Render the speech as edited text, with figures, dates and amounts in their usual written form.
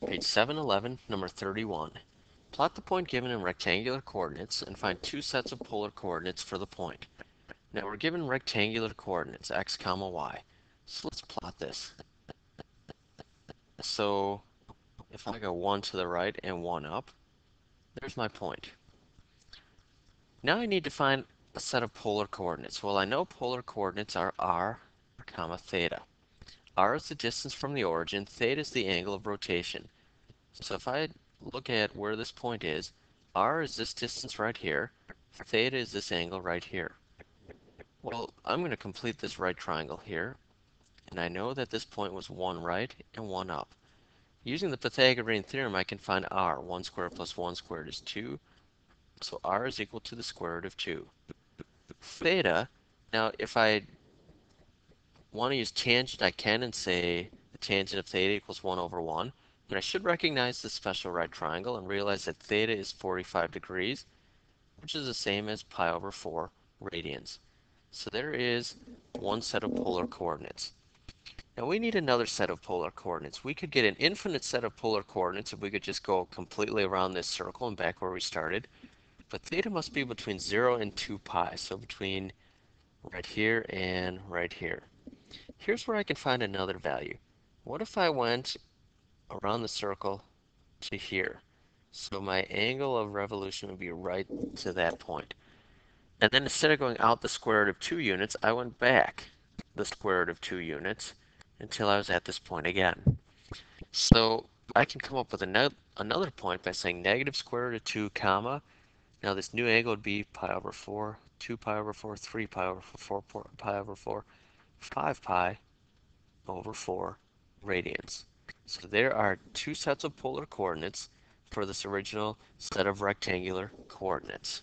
Page 711, number 31. Plot the point given in rectangular coordinates and find two sets of polar coordinates for the point. Now we're given rectangular coordinates, x comma y. So let's plot this. So if I go 1 to the right and 1 up, there's my point. Now I need to find a set of polar coordinates. Well, I know polar coordinates are r, comma, theta. R is the distance from the origin, theta is the angle of rotation. So if I look at where this point is, r is this distance right here, theta is this angle right here. Well, I'm going to complete this right triangle here, and I know that this point was 1 right and 1 up. Using the Pythagorean theorem, I can find r. 1 squared plus 1 squared is 2, so r is equal to the square root of 2. Theta, now if I want to use tangent, I can and say the tangent of theta equals 1 over 1. But I should recognize the special right triangle and realize that theta is 45 degrees, which is the same as pi over 4 radians. So there is one set of polar coordinates. Now we need another set of polar coordinates. We could get an infinite set of polar coordinates if we could just go completely around this circle and back where we started. But theta must be between 0 and 2 pi, so between right here and right here. Here's where I can find another value. What if I went around the circle to here? So my angle of revolution would be right to that point. And then instead of going out the square root of 2 units, I went back the square root of 2 units until I was at this point again. So I can come up with another point by saying negative square root of 2 comma. Now this new angle would be pi over 4, 2 pi over 4, 3 pi over 4, 4 pi over 4, 5 pi over 4 radians. So there are two sets of polar coordinates for this original set of rectangular coordinates.